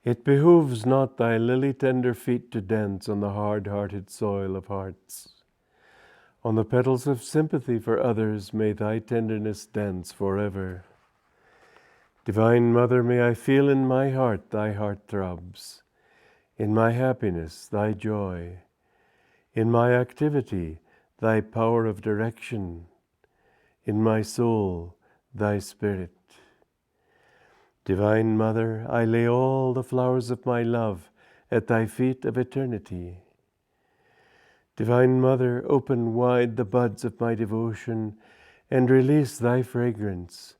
It behooves not thy lily-tender feet to dance on the hard-hearted soil of hearts. On the petals of sympathy for others may thy tenderness dance forever. Divine Mother, may I feel in my heart thy heart throbs, in my happiness thy joy, in my activity thy power of direction, in my soul thy spirit. Divine Mother, I lay all the flowers of my love at thy feet of eternity. Divine Mother, open wide the buds of my devotion and release thy fragrance,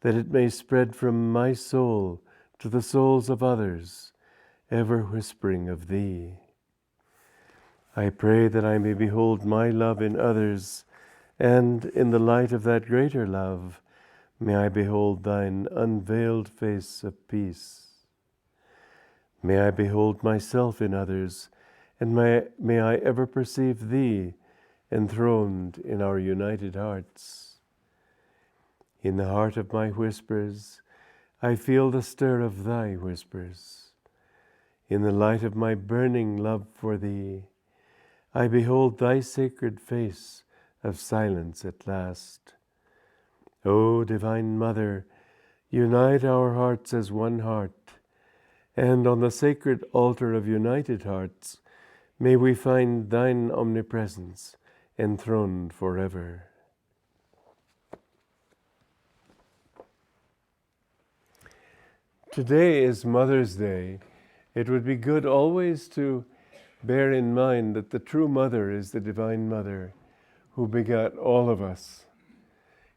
that it may spread from my soul to the souls of others, ever whispering of thee. I pray that I may behold my love in others, and in the light of that greater love, may I behold thine unveiled face of peace. May I behold myself in others, and may I ever perceive thee enthroned in our united hearts. In the heart of my whispers, I feel the stir of thy whispers. In the light of my burning love for thee, I behold thy sacred face of silence at last. O Divine Mother, unite our hearts as one heart, and on the sacred altar of united hearts, may we find thine omnipresence enthroned forever. Today is Mother's Day. It would be good always to bear in mind that the true mother is the Divine Mother who begat all of us.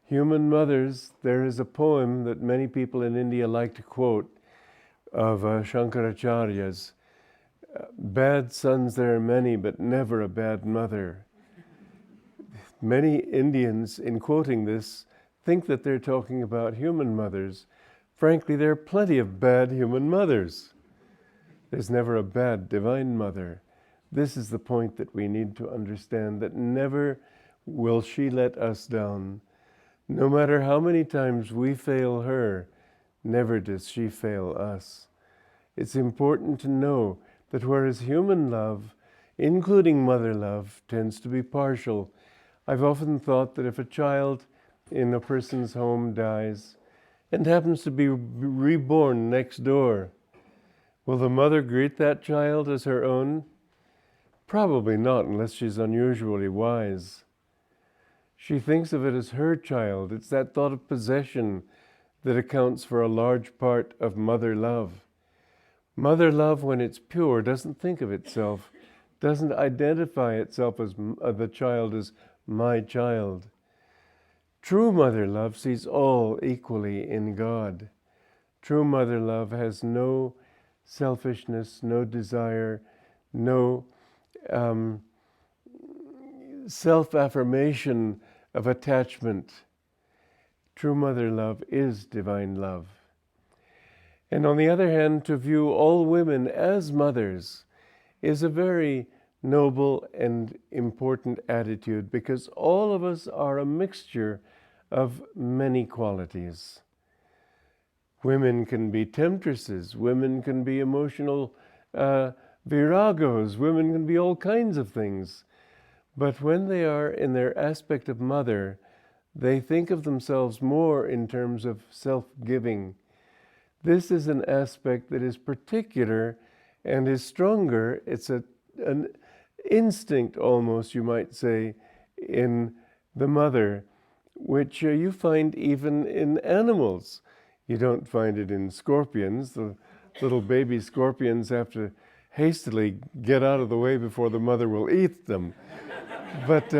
Human mothers, there is a poem that many people in India like to quote of Shankaracharya's, "Bad sons there are many, but never a bad mother." Many Indians, in quoting this, think that they're talking about human mothers. Frankly, there are plenty of bad human mothers. There's never a bad Divine Mother. This is the point that we need to understand, that never will she let us down. No matter how many times we fail her, never does she fail us. It's important to know that whereas human love, including mother love, tends to be partial, I've often thought that if a child in a person's home dies and happens to be reborn next door, will the mother greet that child as her own? Probably not, unless she's unusually wise. She thinks of it as her child. It's that thought of possession that accounts for a large part of mother love. Mother love, when it's pure, doesn't think of itself, doesn't identify itself as the child as my child. True mother love sees all equally in God. True mother love has no selfishness, no desire, no self-affirmation of attachment. True mother love is divine love. And on the other hand, to view all women as mothers is a very noble and important attitude, because all of us are a mixture of many qualities. Women can be temptresses, women can be emotional viragos, women can be all kinds of things. But when they are in their aspect of mother, they think of themselves more in terms of self-giving. This is an aspect that is particular and is stronger. It's an instinct almost, you might say, in the mother, which you find even in animals. You don't find it in scorpions. The little baby scorpions have to hastily get out of the way before the mother will eat them. But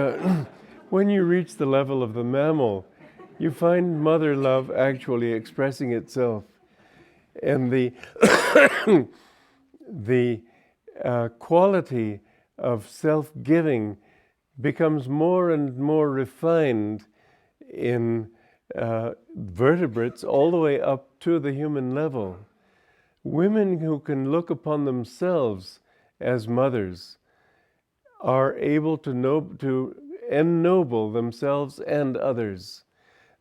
when you reach the level of the mammal, you find mother love actually expressing itself. And the quality of self-giving becomes more and more refined in vertebrates all the way up to the human level. Women who can look upon themselves as mothers are able to ennoble themselves and others.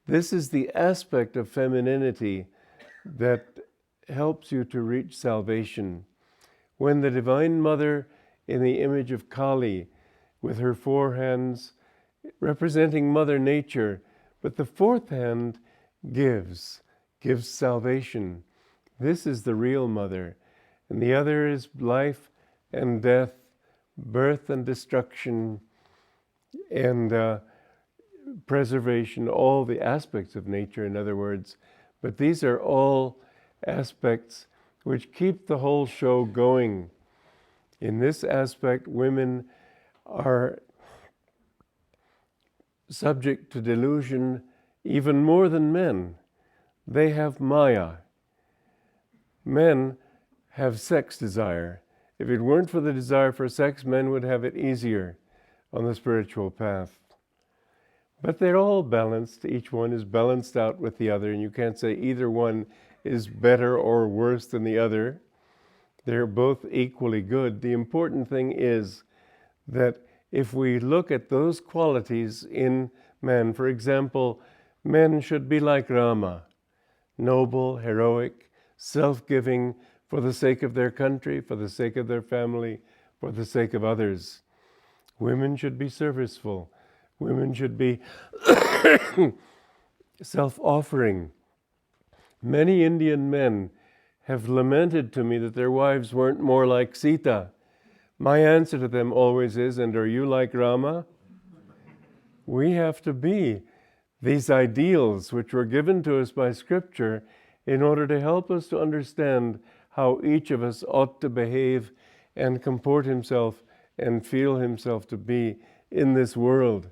This is the aspect of femininity that helps you to reach salvation. When the Divine Mother, in the image of Kali, with her 4 hands representing Mother Nature, but the 4th hand gives salvation. This is the real Mother. And the other is life and death, birth and destruction, and preservation, all the aspects of nature, in other words. But these are all aspects which keep the whole show going. In this aspect, women are subject to delusion even more than men. They have Maya. Men have sex desire. If it weren't for the desire for sex, men would have it easier on the spiritual path. But they're all balanced. Each one is balanced out with the other, and you can't say either one is better or worse than the other. They're both equally good. The important thing is that if we look at those qualities in men, for example, men should be like Rama, noble, heroic, self-giving for the sake of their country, for the sake of their family, for the sake of others. Women should be serviceful. Women should be self-offering. Many Indian men have lamented to me that their wives weren't more like Sita. My answer to them always is, and are you like Rama? We have to be these ideals which were given to us by Scripture in order to help us to understand how each of us ought to behave and comport himself and feel himself to be in this world.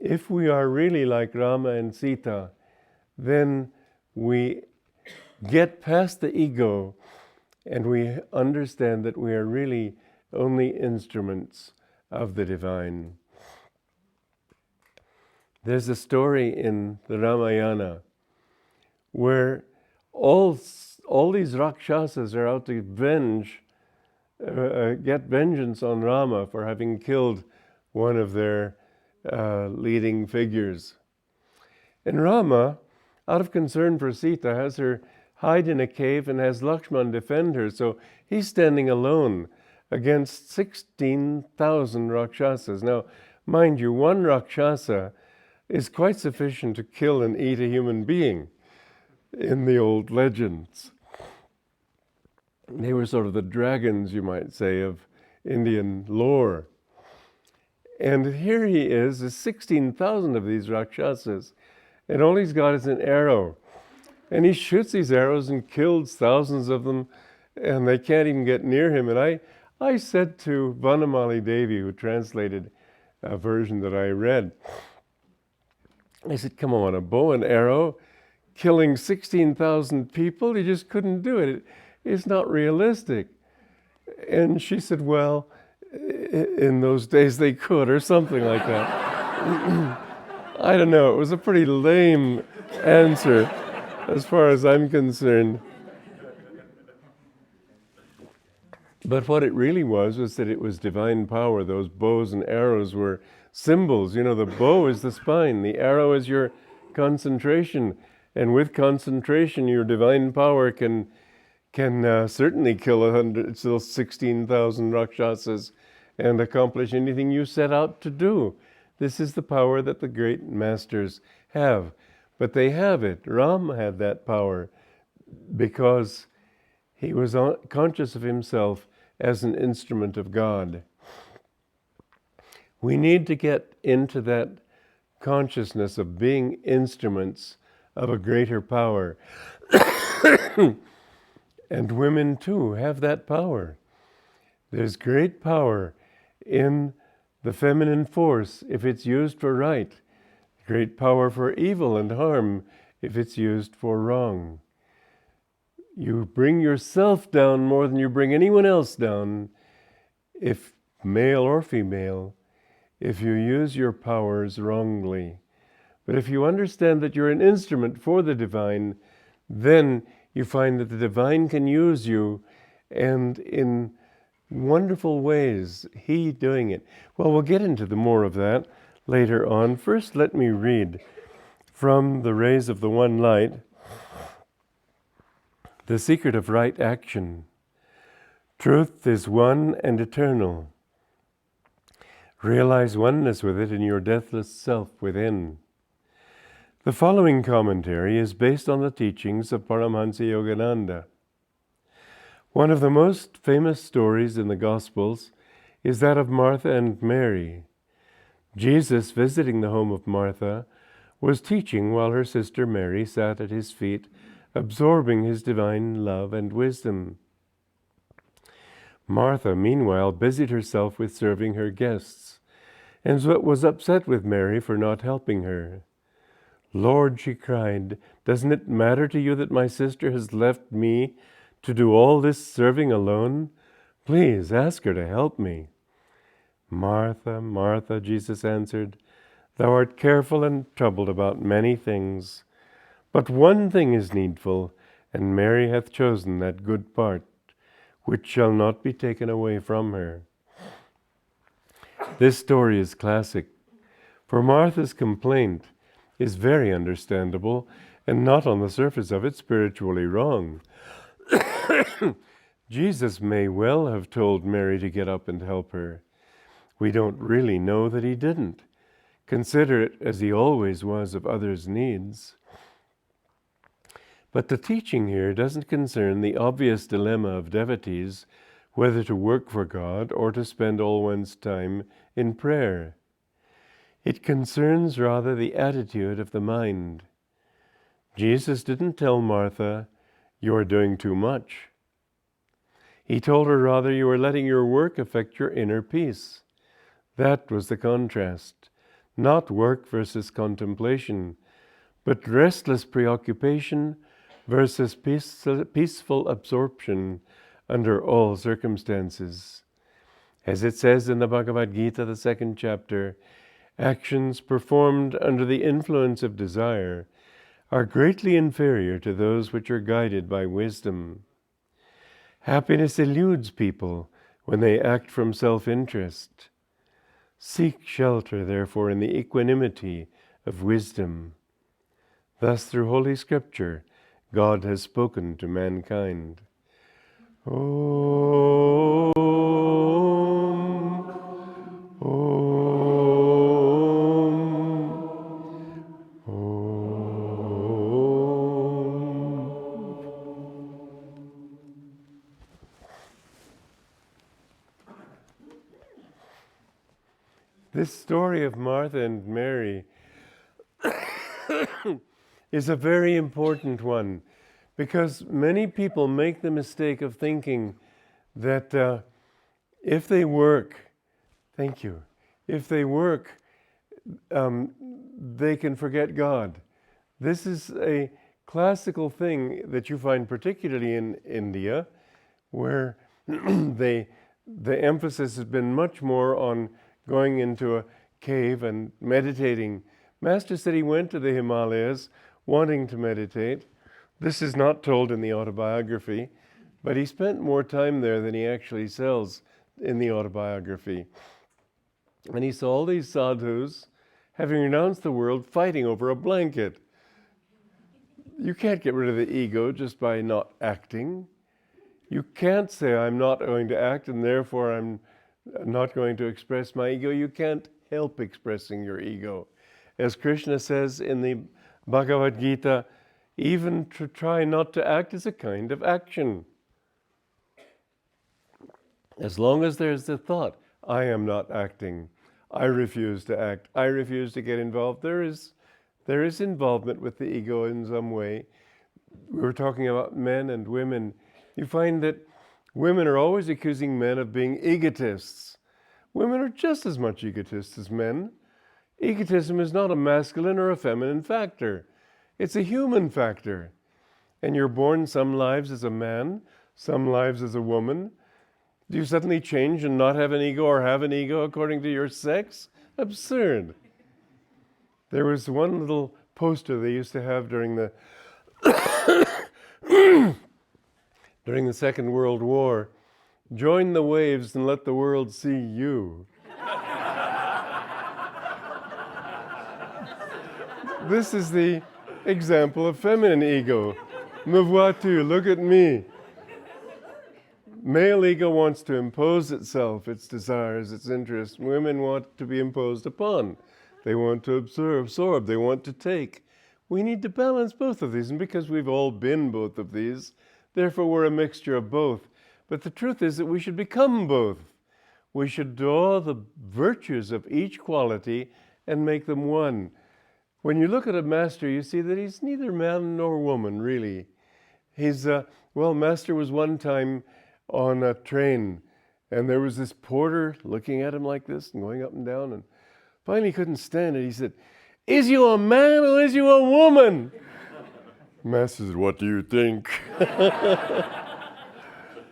If we are really like Rama and Sita, then we get past the ego and we understand that we are really only instruments of the divine. There's a story in the Ramayana where all these Rakshasas are out to get vengeance on Rama for having killed one of their leading figures. And Rama, out of concern for Sita, has her hide in a cave and has Lakshman defend her. So he's standing alone against 16,000 Rakshasas. Now, mind you, one Rakshasa is quite sufficient to kill and eat a human being in the old legends. They were sort of the dragons, you might say, of Indian lore. And here he is, there's 16,000 of these Rakshasas, and all he's got is an arrow. And he shoots these arrows and kills thousands of them, and they can't even get near him. And I said to Vanamali Devi, who translated a version that I read, I said, come on, a bow and arrow, killing 16,000 people? You just couldn't do it. It's not realistic. And she said, well, in those days they could, or something like that. I don't know, it was a pretty lame answer as far as I'm concerned. But what it really was that it was divine power. Those bows and arrows were symbols. You know, the bow is the spine, the arrow is your concentration, and with concentration your divine power can certainly kill 16,000 Rakshasas and accomplish anything you set out to do. This is the power that the great masters have. But they have it. Ram had that power because he was conscious of himself as an instrument of God. We need to get into that consciousness of being instruments of a greater power. And women too have that power. There's great power in the feminine force if it's used for right. Great power for evil and harm if it's used for wrong. You bring yourself down more than you bring anyone else down, if male or female, if you use your powers wrongly. But if you understand that you're an instrument for the divine, then you find that the divine can use you, and in wonderful ways, he doing it. Well, we'll get into the more of that later on. First, let me read from the Rays of the One Light, the secret of right action. Truth is one and eternal. Realize oneness with it in your deathless self within. The following commentary is based on the teachings of Paramhansa Yogananda. One of the most famous stories in the Gospels is that of Martha and Mary. Jesus, visiting the home of Martha, was teaching while her sister Mary sat at his feet, absorbing his divine love and wisdom. Martha, meanwhile, busied herself with serving her guests, and was upset with Mary for not helping her. "Lord," she cried, "doesn't it matter to you that my sister has left me to do all this serving alone? Please ask her to help me." "Martha, Martha," Jesus answered, "thou art careful and troubled about many things, but one thing is needful, and Mary hath chosen that good part, which shall not be taken away from her." This story is classic, for Martha's complaint is very understandable and not on the surface of it spiritually wrong. Jesus may well have told Mary to get up and help her. We don't really know that he didn't, considerate as he always was of others' needs. But the teaching here doesn't concern the obvious dilemma of devotees, whether to work for God or to spend all one's time in prayer. It concerns rather the attitude of the mind. Jesus didn't tell Martha, "You are doing too much." He told her rather, "You are letting your work affect your inner peace." That was the contrast. Not work versus contemplation, but restless preoccupation versus peaceful absorption under all circumstances. As it says in the Bhagavad Gita, the 2nd chapter, actions performed under the influence of desire are greatly inferior to those which are guided by wisdom. Happiness eludes people when they act from self-interest. Seek shelter, therefore, in the equanimity of wisdom. Thus, through Holy Scripture, God has spoken to mankind. Om, Om, Om. This story of Martha and Mary is a very important one, because many people make the mistake of thinking that if they work, they can forget God. This is a classical thing that you find particularly in India, where the emphasis has been much more on going into a cave and meditating. Master said he went to the Himalayas wanting to meditate. This is not told in the autobiography, but he spent more time there than he actually tells in the autobiography. And he saw all these sadhus, having renounced the world, fighting over a blanket. You can't get rid of the ego just by not acting. You can't say, "I'm not going to act, and therefore I'm not going to express my ego." You can't help expressing your ego. As Krishna says in the Bhagavad Gita, even to try not to act is a kind of action. As long as there's the thought, "I am not acting, I refuse to act, I refuse to get involved," there is involvement with the ego in some way. We were talking about men and women. You find that women are always accusing men of being egotists. Women are just as much egotists as men. Egotism is not a masculine or a feminine factor. It's a human factor. And you're born some lives as a man, some lives as a woman. Do you suddenly change and not have an ego or have an ego according to your sex? Absurd. There was one little poster they used to have during the during the Second World War. "Join the waves and let the world see you." This is the example of feminine ego. Me vois-tu, look at me. Male ego wants to impose itself, its desires, its interests. Women want to be imposed upon. They want to absorb, they want to take. We need to balance both of these, and because we've all been both of these, therefore we're a mixture of both. But the truth is that we should become both. We should draw the virtues of each quality and make them one. When you look at a master, you see that he's neither man nor woman, really. He's, master was one time on a train, and there was this porter looking at him like this and going up and down, and finally he couldn't stand it. He said, "Is you a man or is you a woman?" Master said, "What do you think?"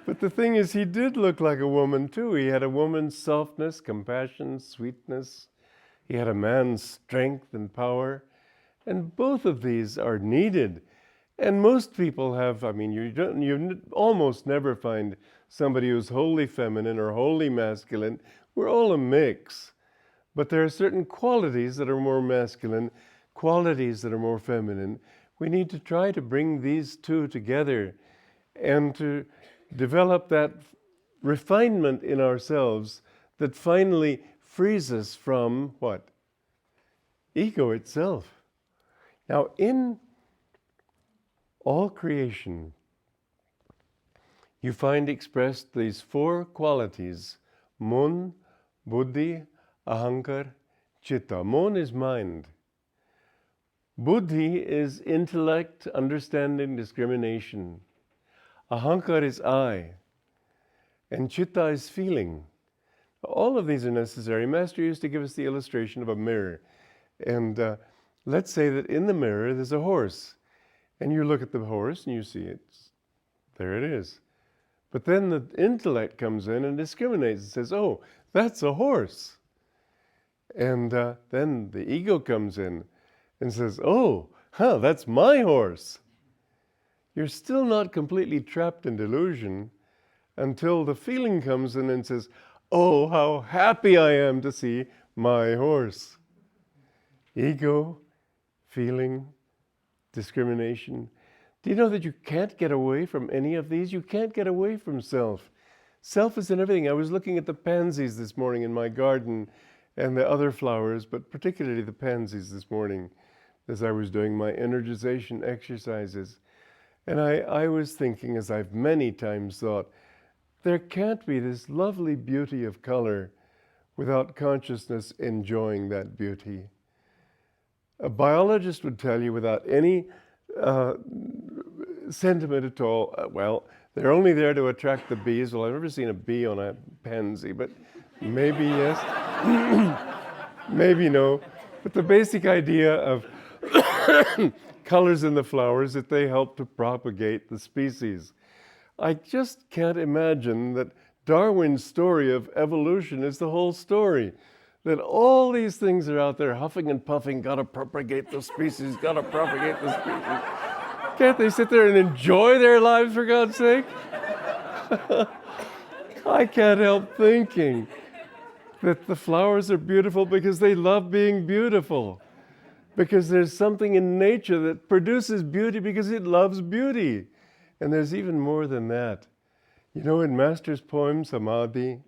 But the thing is, he did look like a woman too. He had a woman's softness, compassion, sweetness. He had a man's strength and power. And both of these are needed. And most people have, you almost never find somebody who's wholly feminine or wholly masculine. We're all a mix. But there are certain qualities that are more masculine, qualities that are more feminine. We need to try to bring these two together and to develop that refinement in ourselves that finally frees us from what? Ego itself. Now, in all creation, you find expressed these four qualities: Mon, Buddhi, Ahankar, Chitta. Mon is mind. Buddhi is intellect, understanding, discrimination. Ahankar is I. And Chitta is feeling. All of these are necessary. Master used to give us the illustration of a mirror. And let's say that in the mirror there's a horse. And you look at the horse and you see it. There it is. But then the intellect comes in and discriminates and says, "Oh, that's a horse." And then the ego comes in and says, "Oh, that's my horse." You're still not completely trapped in delusion until the feeling comes in and says, "Oh, how happy I am to see my horse." Ego, feeling, discrimination. Do you know that you can't get away from any of these? You can't get away from self. Self is in everything. I was looking at the pansies this morning in my garden and the other flowers, but particularly the pansies this morning as I was doing my energization exercises. And I was thinking, as I've many times thought, there can't be this lovely beauty of color without consciousness enjoying that beauty. A biologist would tell you without any sentiment at all, they're only there to attract the bees. Well, I've never seen a bee on a pansy, but maybe yes, maybe no. But the basic idea of colors in the flowers, that they help to propagate the species. I just can't imagine that Darwin's story of evolution is the whole story. That all these things are out there huffing and puffing, gotta propagate the species, gotta propagate the species. Can't they sit there and enjoy their lives, for God's sake? I can't help thinking that the flowers are beautiful because they love being beautiful. Because there's something in nature that produces beauty because it loves beauty. And there's even more than that. You know, in Master's poem, Samadhi,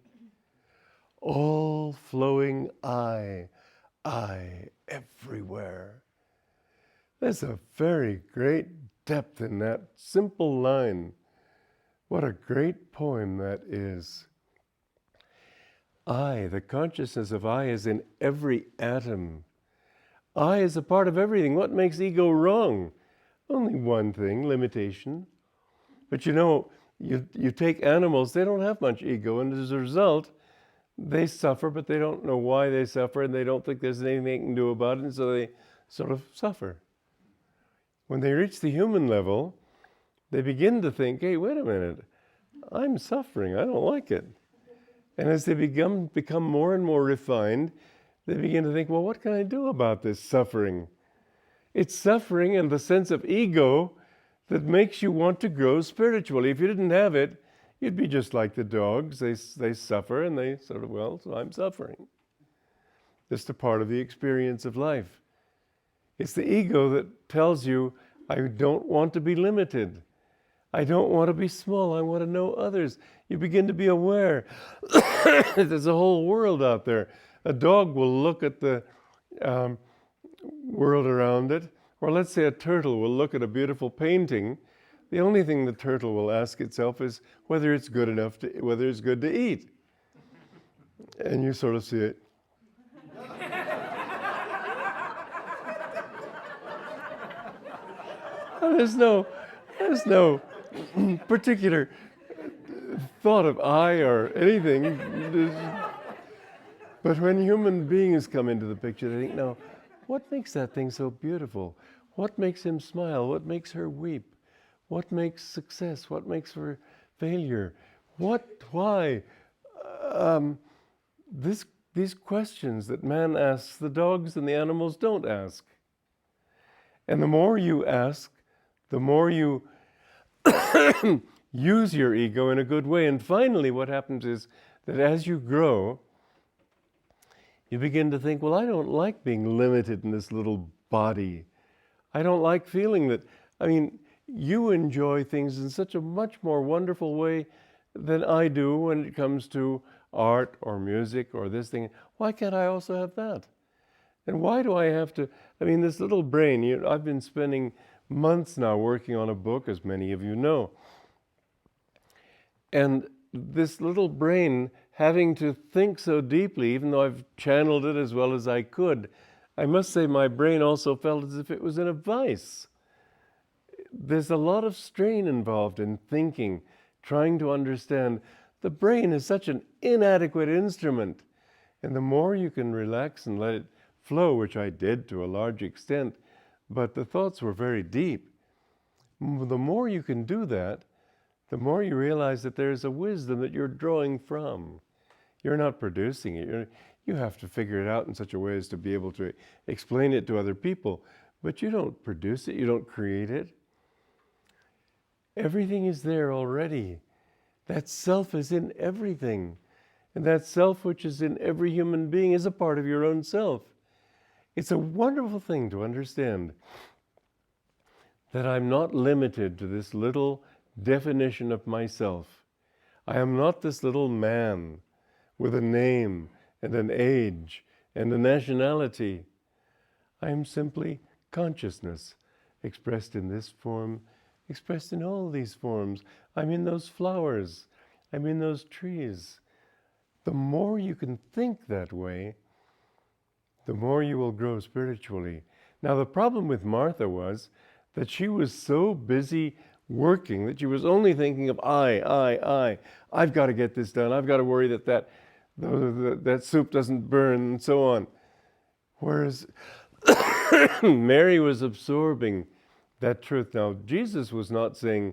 all flowing I everywhere. There's a very great depth in that simple line. What a great poem that is. I, the consciousness of I, is in every atom. I is a part of everything. What makes ego wrong? Only one thing, limitation. But you know, you take animals, they don't have much ego, and as a result, they suffer, but they don't know why they suffer, and they don't think there's anything they can do about it, and so they sort of suffer. When they reach the human level, they begin to think, hey, wait a minute, I'm suffering, I don't like it. And as they become more and more refined, they begin to think, well, what can I do about this suffering? It's suffering and the sense of ego that makes you want to grow spiritually. If you didn't have it, you'd be just like the dogs. They suffer and they sort of, so I'm suffering. Just a part of the experience of life. It's the ego that tells you, I don't want to be limited. I don't want to be small. I want to know others. You begin to be aware there's a whole world out there. A dog will look at the world around it, or let's say a turtle will look at a beautiful painting. The only thing the turtle will ask itself is whether it's good enough to, whether it's good to eat. And you sort of see it. There's no particular thought of I or anything. But when human beings come into the picture, they think, now, what makes that thing so beautiful? What makes him smile? What makes her weep? What makes success? What makes her failure? Why? These questions that man asks, the dogs and the animals don't ask. And the more you ask, the more you use your ego in a good way. And finally, what happens is that as you grow, you begin to think, well, I don't like being limited in this little body. I don't like feeling that, you enjoy things in such a much more wonderful way than I do when it comes to art or music or this thing. Why can't I also have that? And why do I have to, this little brain, I've been spending months now working on a book, as many of you know. And this little brain having to think so deeply, even though I've channeled it as well as I could, I must say my brain also felt as if it was in a vice. There's a lot of strain involved in thinking, trying to understand. The brain is such an inadequate instrument. And the more you can relax and let it flow, which I did to a large extent, but the thoughts were very deep. The more you can do that, the more you realize that there's a wisdom that you're drawing from. You're not producing it. You have to figure it out in such a way as to be able to explain it to other people, but you don't produce it, you don't create it. Everything is there already. That self is in everything. And that self which is in every human being is a part of your own self. It's a wonderful thing to understand that I'm not limited to this little definition of myself. I am not this little man with a name and an age and a nationality. I am simply consciousness expressed in this form, expressed in all these forms. I'm in those flowers. I'm in those trees. The more you can think that way, the more you will grow spiritually. Now, the problem with Martha was that she was so busy working that she was only thinking of I. I've got to get this done. I've got to worry that soup doesn't burn and so on. Whereas Mary was absorbing that truth. Now, Jesus was not saying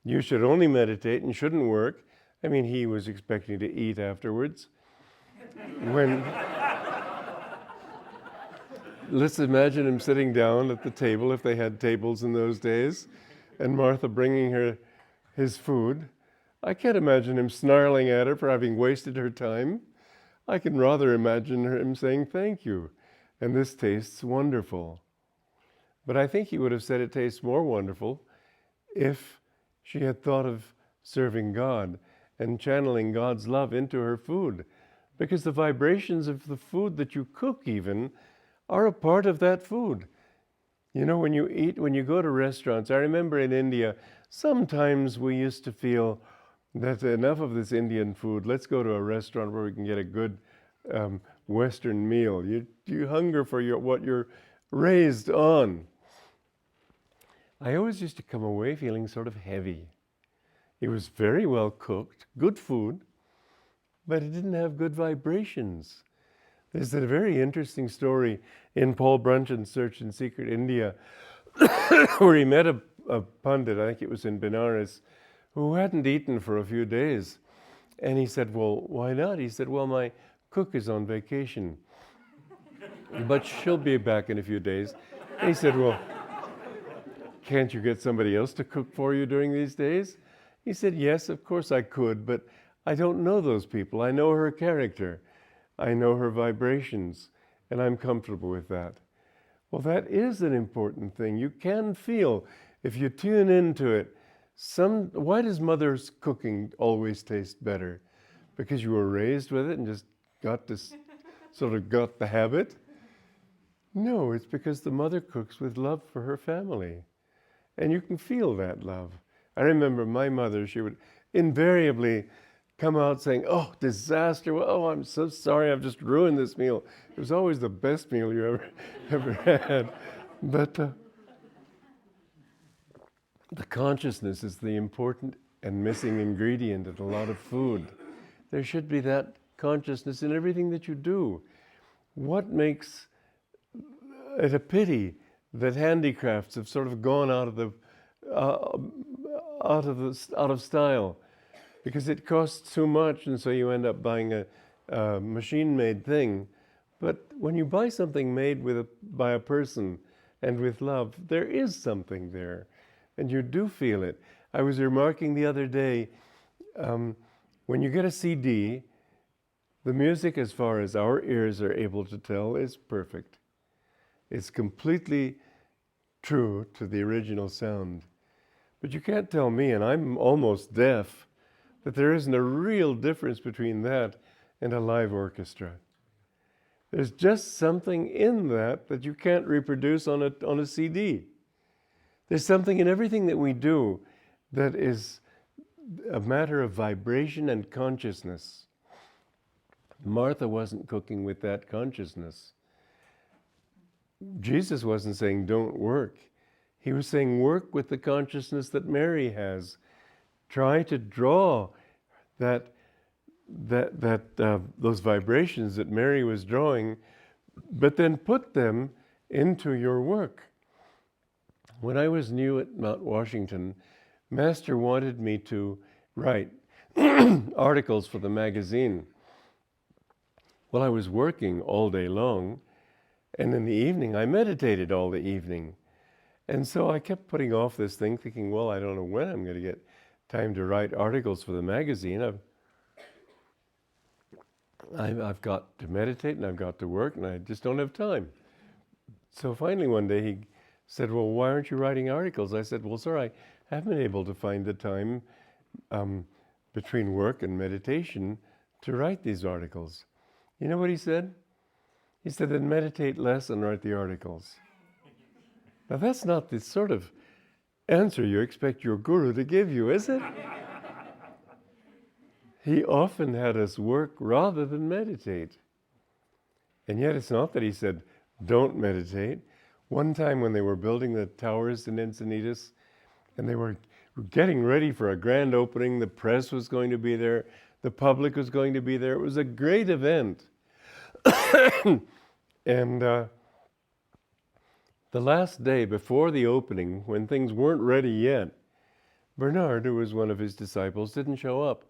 you should only meditate and shouldn't work. He was expecting to eat afterwards. Let's imagine him sitting down at the table, if they had tables in those days, and Martha bringing her his food. I can't imagine him snarling at her for having wasted her time. I can rather imagine him saying, thank you, and this tastes wonderful. But I think he would have said it tastes more wonderful if she had thought of serving God and channeling God's love into her food. Because the vibrations of the food that you cook even are a part of that food. When you eat, when you go to restaurants, I remember in India, sometimes we used to feel that enough of this Indian food, let's go to a restaurant where we can get a good Western meal. You hunger for what you're raised on. I always used to come away feeling sort of heavy. It was very well cooked, good food, but it didn't have good vibrations. There's a very interesting story in Paul Brunchan's Search in Secret India where he met a pundit, I think it was in Benares, who hadn't eaten for a few days. And he said, well, why not? He said, well, my cook is on vacation, but she'll be back in a few days. And he said, well, can't you get somebody else to cook for you during these days? He said, yes, of course I could, but I don't know those people. I know her character. I know her vibrations, and I'm comfortable with that. Well, that is an important thing. You can feel, if you tune into it, why does mother's cooking always taste better? Because you were raised with it and just got this, sort of got the habit? No, it's because the mother cooks with love for her family. And you can feel that love. I remember my mother, she would invariably come out saying, "Oh, disaster. Oh, I'm so sorry, I've just ruined this meal." It was always the best meal you ever had. But the consciousness is the important and missing ingredient in a lot of food. There should be that consciousness in everything that you do. What makes it a pity that handicrafts have sort of gone out of style, because it costs too much, and so you end up buying a machine-made thing. But when you buy something made by a person and with love, there is something there, and you do feel it. I was remarking the other day, when you get a CD, the music, as far as our ears are able to tell, is perfect. It's completely true to the original sound. But you can't tell me, and I'm almost deaf, that there isn't a real difference between that and a live orchestra. There's just something in that you can't reproduce on a CD. There's something in everything that we do that is a matter of vibration and consciousness. Martha wasn't cooking with that consciousness. Jesus wasn't saying, "Don't work." He was saying, work with the consciousness that Mary has. Try to draw those vibrations that Mary was drawing, but then put them into your work. When I was new at Mount Washington, Master wanted me to write articles for the magazine. Well, I was working all day long, and in the evening I meditated all the evening. And so I kept putting off this thing, thinking, well, I don't know when I'm going to get time to write articles for the magazine. I've got to meditate, and I've got to work, and I just don't have time. So finally one day he said, "Well, why aren't you writing articles?" I said, "Well, sir, I haven't been able to find the time between work and meditation to write these articles." You know what he said? He said, "Then meditate less and write the articles." Now that's not the sort of answer you expect your guru to give you, is it? He often had us work rather than meditate. And yet it's not that he said, don't meditate. One time when they were building the towers in Encinitas, and they were getting ready for a grand opening, the press was going to be there, the public was going to be there. It was a great event. And the last day before the opening, when things weren't ready yet, Bernard, who was one of his disciples, didn't show up.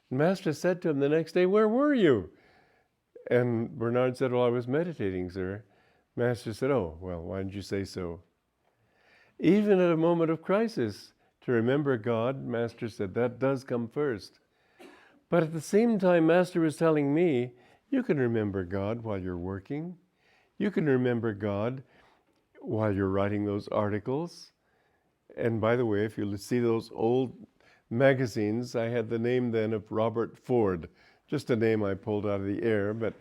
Master said to him the next day, "Where were you?" And Bernard said, "Well, I was meditating, sir." Master said, "Oh, well, why didn't you say so?" Even at a moment of crisis, to remember God, Master said, that does come first. But at the same time, Master was telling me, you can remember God while you're working. You can remember God while you're writing those articles. And by the way, if you see those old magazines, I had the name then of Robert Ford, just a name I pulled out of the air, but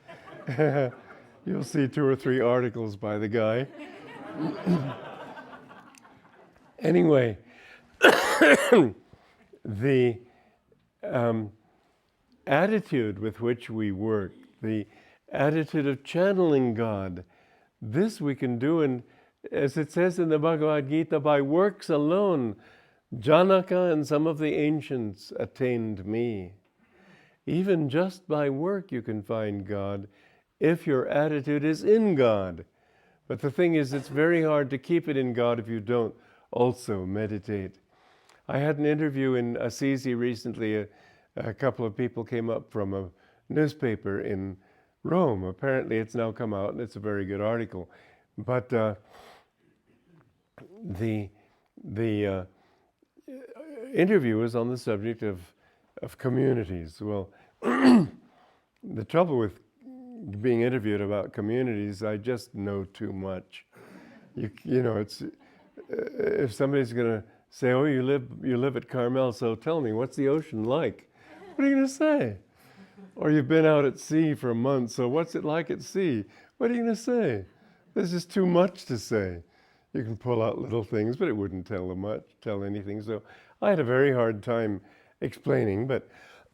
you'll see 2 or 3 articles by the guy. Anyway, the attitude with which we work, the attitude of channeling God, this we can do, and as it says in the Bhagavad Gita, by works alone, Janaka and some of the ancients attained me. Even just by work you can find God if your attitude is in God. But the thing is, it's very hard to keep it in God if you don't also meditate. I had an interview in Assisi recently. A couple of people came up from a newspaper in Rome. Apparently it's now come out and it's a very good article. But the interview was on the subject of communities. Well, the trouble with being interviewed about communities, I just know too much. You know, it's if somebody's going to say, "Oh, you live at Carmel, so tell me, what's the ocean like?" What are you going to say? Or you've been out at sea for a month, so what's it like at sea? What are you going to say? There's just too much to say. You can pull out little things, but it wouldn't tell anything. So I had a very hard time explaining, but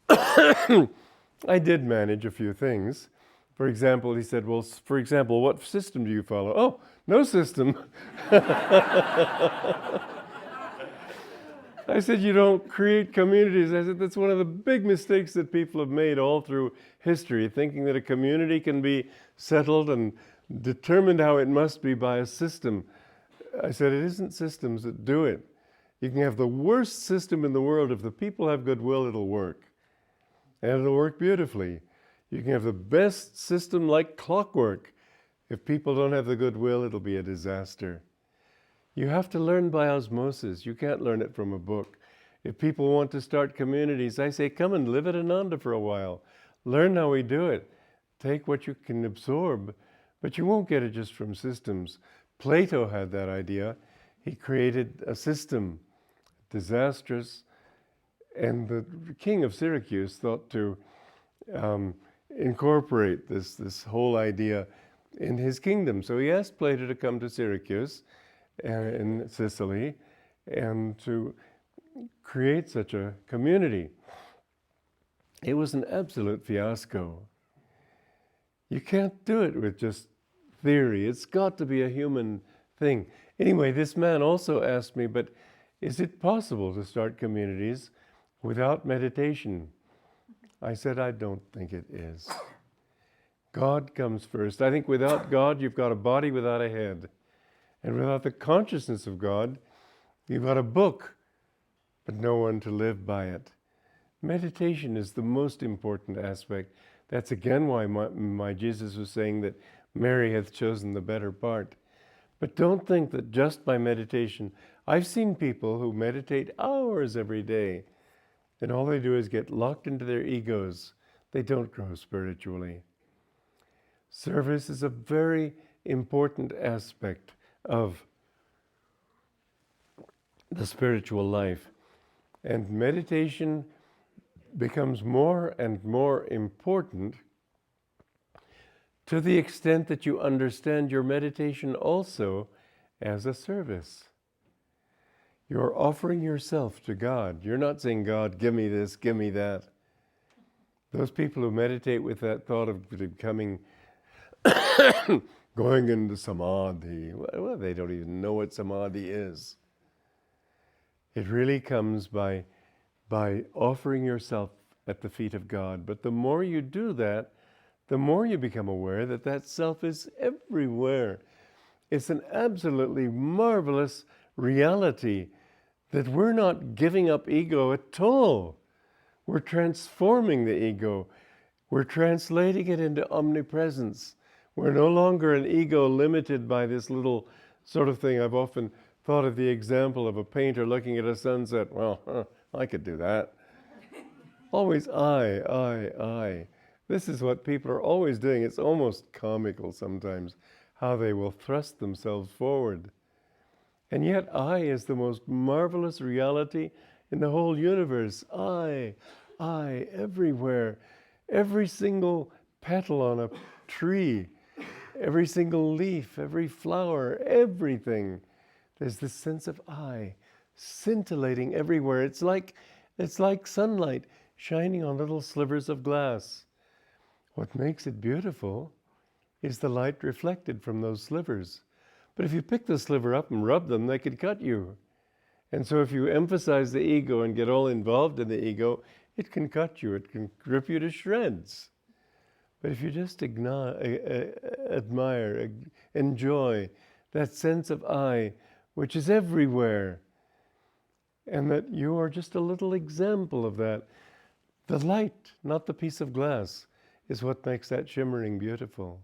I did manage a few things. For example, he said, well, for example, what system do you follow? Oh, no system. I said, you don't create communities. I said, that's one of the big mistakes that people have made all through history, thinking that a community can be settled and determined how it must be by a system. I said, it isn't systems that do it. You can have the worst system in the world. If the people have goodwill, it'll work. And it'll work beautifully. You can have the best system like clockwork. If people don't have the goodwill, it'll be a disaster. You have to learn by osmosis. You can't learn it from a book. If people want to start communities, I say, come and live at Ananda for a while. Learn how we do it. Take what you can absorb, but you won't get it just from systems. Plato had that idea. He created a system, disastrous, and the king of Syracuse thought to incorporate this whole idea in his kingdom. So he asked Plato to come to Syracuse in Sicily and to create such a community. It was an absolute fiasco. You can't do it with just theory. It's got to be a human thing. Anyway, this man also asked me, but is it possible to start communities without meditation? I said, I don't think it is. God comes first. I think without God, you've got a body without a head. And without the consciousness of God, you've got a book, but no one to live by it. Meditation is the most important aspect. That's again why my Jesus was saying that Mary hath chosen the better part. But don't think that just by meditation. I've seen people who meditate hours every day, and all they do is get locked into their egos. They don't grow spiritually. Service is a very important aspect of the spiritual life. And meditation becomes more and more important to the extent that you understand your meditation also as a service. You're offering yourself to God. You're not saying, God, give me this, give me that. Those people who meditate with that thought of becoming, going into samadhi, well, they don't even know what samadhi is. It really comes by offering yourself at the feet of God. But the more you do that, the more you become aware that that self is everywhere. It's an absolutely marvelous reality that we're not giving up ego at all. We're transforming the ego. We're translating it into omnipresence. We're no longer an ego limited by this little sort of thing. I've often thought of the example of a painter looking at a sunset. Well, I could do that. Always I. This is what people are always doing. It's almost comical sometimes how they will thrust themselves forward. And yet I is the most marvelous reality in the whole universe. I, everywhere. Every single petal on a tree, every single leaf, every flower, everything. There's this sense of I scintillating everywhere. It's like sunlight shining on little slivers of glass. What makes it beautiful is the light reflected from those slivers. But if you pick the sliver up and rub them, they could cut you. And so if you emphasize the ego and get all involved in the ego, it can cut you, it can rip you to shreds. But if you just admire, enjoy that sense of I, which is everywhere, and that you are just a little example of that, the light, not the piece of glass, is what makes that shimmering beautiful.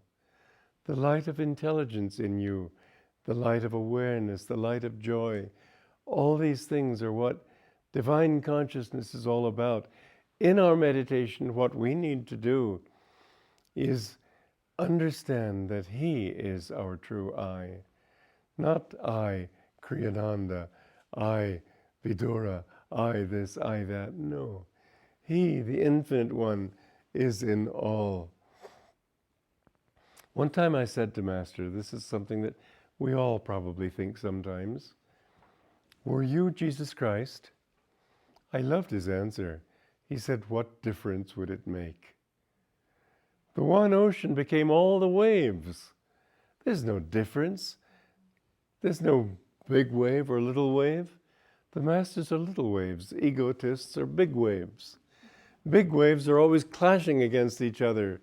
The light of intelligence in you, the light of awareness, the light of joy, all these things are what divine consciousness is all about. In our meditation, what we need to do is understand that He is our true I. Not I, Kriyananda, I, Vidura, I this, I that. No. He, the Infinite One, is in all. One time I said to Master, this is something that we all probably think sometimes, were you Jesus Christ? I loved his answer. He said, what difference would it make? The one ocean became all the waves. There's no difference. There's no big wave or little wave. The masters are little waves. Egotists are big waves. Big waves are always clashing against each other.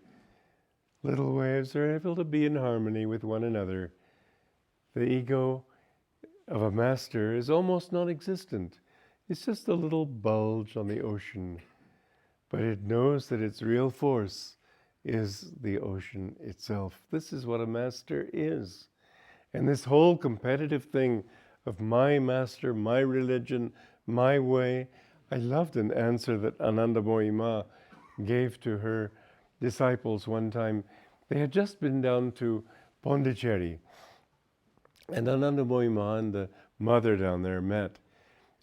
Little waves are able to be in harmony with one another. The ego of a master is almost non-existent. It's just a little bulge on the ocean. But it knows that its real force is the ocean itself. This is what a master is. And this whole competitive thing of my master, my religion, my way. I loved an answer that Anandamayi Ma gave to her disciples one time. They had just been down to Pondicherry, and Anandamayi Ma and the mother down there met.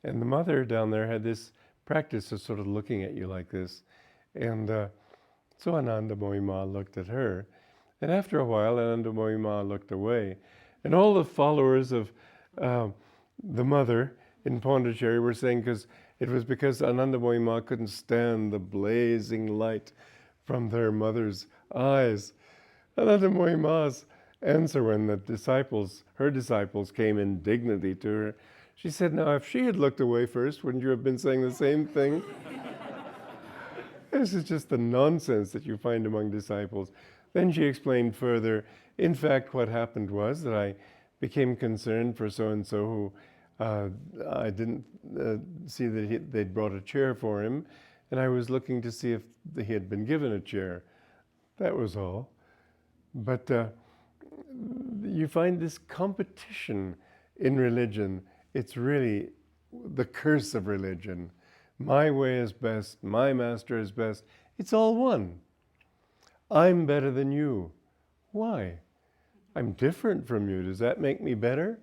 And the mother down there had this practice of sort of looking at you like this. And so Anandamayi Ma looked at her. And after a while, Anandamayi Ma looked away. And all the followers of the mother in Pondicherry were saying it was because Anandamayi Ma couldn't stand the blazing light from their mother's eyes. Anandamayi Ma's answer when her disciples came in dignity to her, she said, now if she had looked away first, wouldn't you have been saying the same thing? This is just the nonsense that you find among disciples. Then she explained further, in fact, what happened was that I became concerned for so-and-so who I didn't see that they'd brought a chair for him, and I was looking to see if he had been given a chair. That was all. But you find this competition in religion. It's really the curse of religion. My way is best, my master is best. It's all one. I'm better than you. Why? I'm different from you. Does that make me better?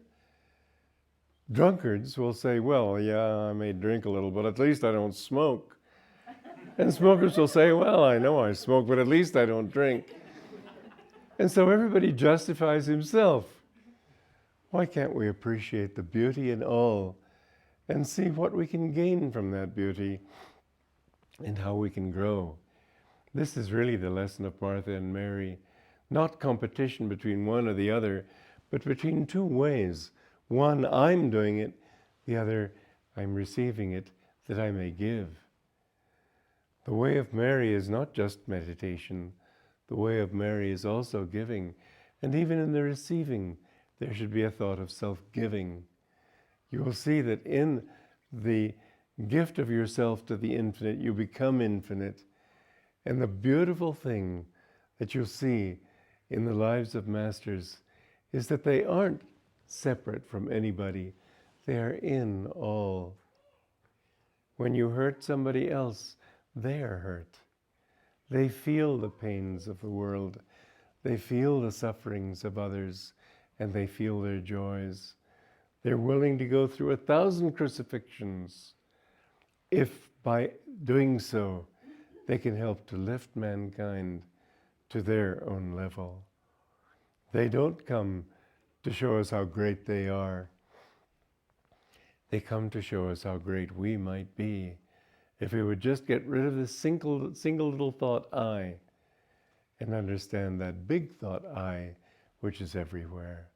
Drunkards will say, well, yeah, I may drink a little, but at least I don't smoke. And smokers will say, well, I know I smoke, but at least I don't drink. And so everybody justifies himself. Why can't we appreciate the beauty in all and see what we can gain from that beauty and how we can grow? This is really the lesson of Martha and Mary. Not competition between one or the other, but between two ways. One, I'm doing it. The other, I'm receiving it that I may give. The way of Mary is not just meditation. The way of Mary is also giving. And even in the receiving, there should be a thought of self-giving. You will see that in the gift of yourself to the infinite, you become infinite. And the beautiful thing that you'll see in the lives of masters is that they aren't separate from anybody. They are in all. When you hurt somebody else, they are hurt. They feel the pains of the world. They feel the sufferings of others, and they feel their joys. They're willing to go through 1,000 crucifixions if by doing so they can help to lift mankind to their own level. They don't come to show us how great they are. They come to show us how great we might be if we would just get rid of this single little thought I and understand that big thought I, which is everywhere.